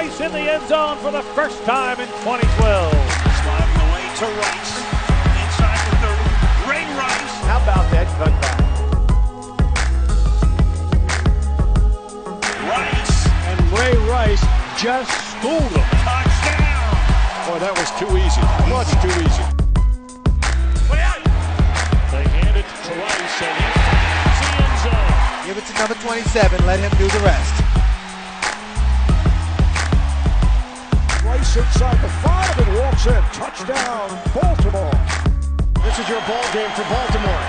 Rice in the end zone for the first time in 2012. Sliding away to Rice. Inside the 30. Ray Rice. How about that cutback? Rice. And Ray Rice just schooled him. Touchdown. Boy, that was too easy. Much too easy. They hand it to Rice and he finds the end zone. Give it to number 27. Let him do the rest. Rice inside the 5 and walks in. Touchdown, Baltimore. This is your ball game for Baltimore.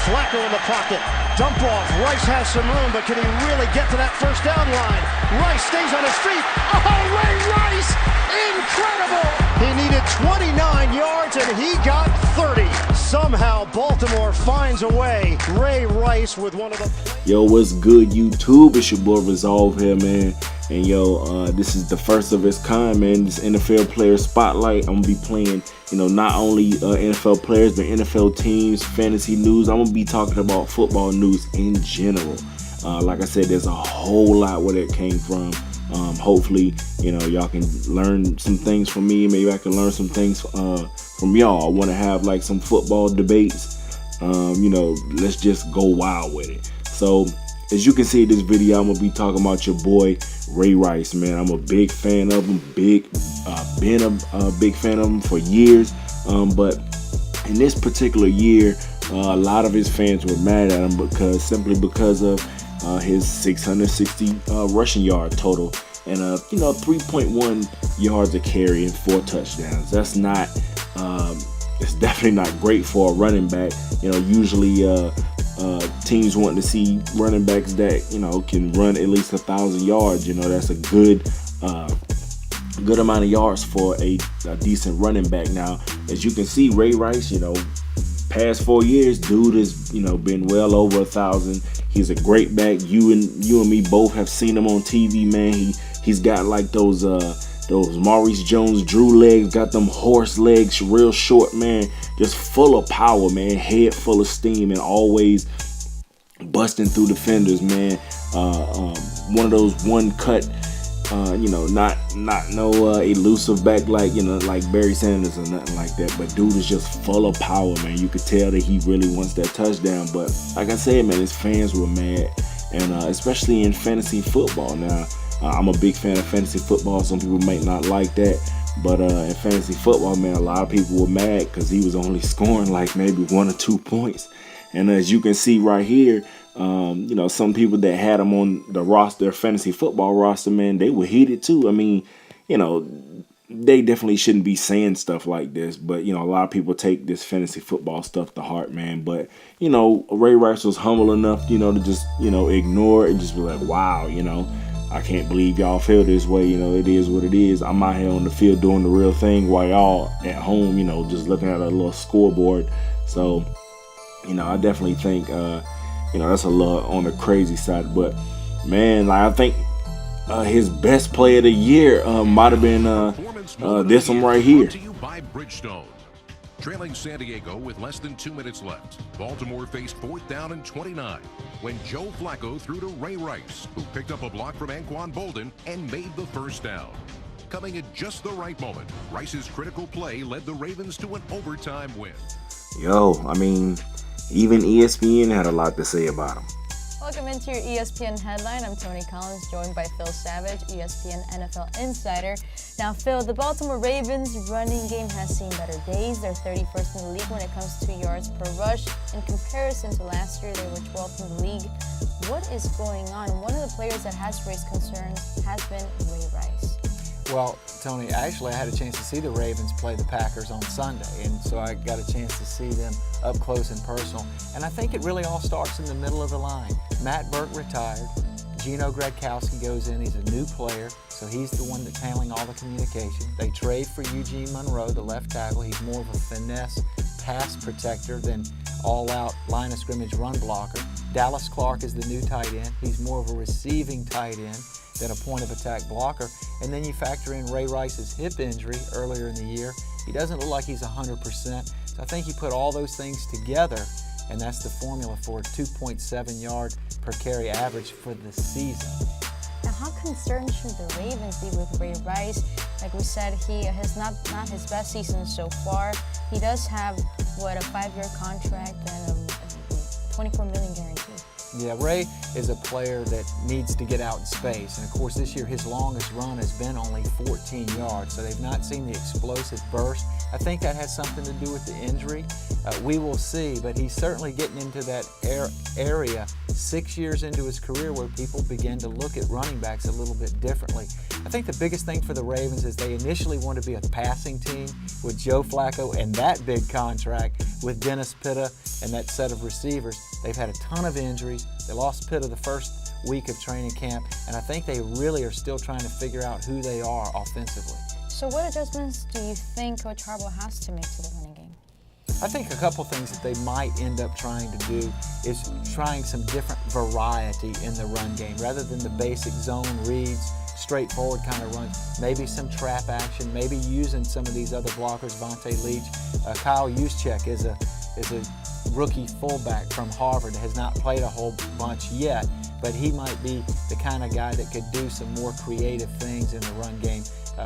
Flacco in the pocket. Dump off. Rice has some room, but can he really get to that first down line? Rice stays on his feet. Oh, Ray Rice! Incredible! He needed 29 yards and he got 30. Somehow Baltimore finds a way. Ray Rice with one of the... Yo, what's good, YouTube? It's your boy Resolve here, man. And yo, this is the first of its kind, man. This NFL player spotlight. I'm gonna be playing, not only NFL players, but NFL teams, fantasy news. I'm gonna be talking about football news in general. Like I said, there's a whole lot where that came from. Hopefully, y'all can learn some things from me. Maybe I can learn some things from y'all. I want to have like some football debates. Let's just go wild with it. So, as you can see in this video, I'm gonna be talking about your boy Ray Rice, man. I'm a big fan of him. Been a big fan of him for years. But in this particular year, a lot of his fans were mad at him simply because of his 660 rushing yard total and 3.1 yards a carry and 4 touchdowns. That's not. It's definitely not great for a running back. Usually. Teams want to see running backs that can run at least 1,000 yards. That's a good amount of yards for a decent running back. Now, as you can see, Ray Rice, past 4 years, dude has been well over 1,000. He's a great back. You and me both have seen him on TV, man. He's got like those Maurice Jones-Drew legs, got them horse legs, real short, man, just full of power, man, head full of steam and always busting through defenders, man. One of those one cut, not no elusive back like Barry Sanders or nothing like that, but dude is just full of power, man. You could tell that he really wants that touchdown, but like I said, man, his fans were mad, and especially in fantasy football. Now, I'm a big fan of fantasy football. Some people might not like that, but in fantasy football, man, a lot of people were mad because he was only scoring like maybe 1 or 2 points. And as you can see right here, some people that had him on the roster, their fantasy football roster, man, they were heated too. I mean, they definitely shouldn't be saying stuff like this, but a lot of people take this fantasy football stuff to heart, man. But Ray Rice was humble enough, to just ignore it and just be like, wow, I can't believe y'all feel this way. It is what it is. I'm out here on the field doing the real thing while y'all at home, just looking at a little scoreboard. So, I definitely think, that's a little on the crazy side. But, man, I think his best play of the year might have been this one right here. Trailing San Diego with less than 2 minutes left, Baltimore faced 4th down and 29 when Joe Flacco threw to Ray Rice, who picked up a block from Anquan Bolden and made the first down. Coming at just the right moment, Rice's critical play led the Ravens to an overtime win. Yo, I mean, even ESPN had a lot to say about him. Welcome into your ESPN headline. I'm Tony Collins, joined by Phil Savage, ESPN NFL Insider. Now, Phil, the Baltimore Ravens running game has seen better days. They're 31st in the league when it comes to yards per rush. In comparison to last year, they were 12th in the league. What is going on? One of the players that has raised concerns has been Ray Rice. Well, Tony, actually I had a chance to see the Ravens play the Packers on Sunday, and so I got a chance to see them up close and personal. And I think it really all starts in the middle of the line. Matt Burke retired. Gino Gradkowski goes in. He's a new player, so he's the one that's handling all the communication. They trade for Eugene Monroe, the left tackle. He's more of a finesse pass protector than all-out line of scrimmage run blocker. Dallas Clark is the new tight end. He's more of a receiving tight end than a point-of-attack blocker. And then you factor in Ray Rice's hip injury earlier in the year. He doesn't look like he's 100%. So I think you put all those things together, and that's the formula for a 2.7 yard per carry average for the season. Now, how concerned should the Ravens be with Ray Rice? Like we said, he has not his best season so far. He does have, what, a 5-year contract and a $24 million guarantee. Yeah, Ray is a player that needs to get out in space. And of course, this year his longest run has been only 14 yards, so they've not seen the explosive burst. I think that has something to do with the injury. We will see, but he's certainly getting into that area 6 years into his career where people begin to look at running backs a little bit differently. I think the biggest thing for the Ravens is they initially want to be a passing team with Joe Flacco and that big contract with Dennis Pitta and that set of receivers. They've had a ton of injuries. They lost Pitta the first week of training camp, and I think they really are still trying to figure out who they are offensively. So what adjustments do you think Coach Harbaugh has to make to the running game? I think a couple things that they might end up trying to do is trying some different variety in the run game. Rather than the basic zone reads, straightforward kind of runs, maybe some trap action, maybe using some of these other blockers, Vontae Leach. Kyle Juszczyk is a rookie fullback from Harvard, has not played a whole bunch yet, but he might be the kind of guy that could do some more creative things in the run game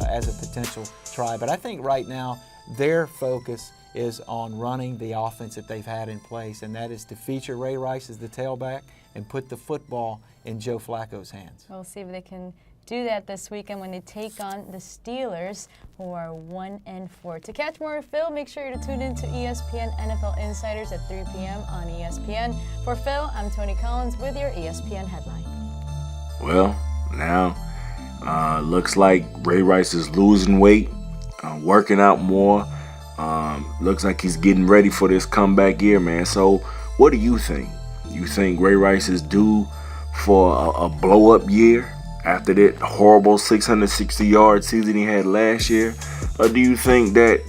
as a potential try. But I think right now their focus is on running the offense that they've had in place, and that is to feature Ray Rice as the tailback and put the football in Joe Flacco's hands. We'll see if they can do that this weekend when they take on the Steelers, who are 1-4. To catch more of Phil, make sure to tune in to ESPN NFL Insiders at 3 p.m. on ESPN. For Phil, I'm Tony Collins with your ESPN headline. Well, now looks like Ray Rice is losing weight, working out more. Looks like he's getting ready for this comeback year, man. So what do you think? You think Ray Rice is due for a blow-up year after that horrible 660-yard season he had last year? Or do you think that,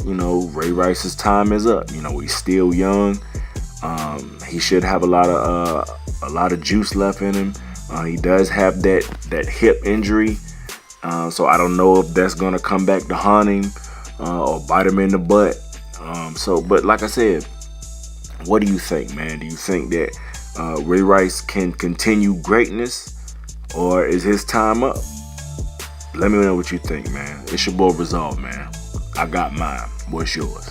Ray Rice's time is up? He's still young. He should have a lot of juice left in him. He does have that hip injury. So I don't know if that's going to come back to haunt him or bite him in the butt. But like I said, what do you think, man? Do you think that Ray Rice can continue greatness, or is his time up? Let me know what you think, man. It's your boy Resolve, man. I got mine. What's yours?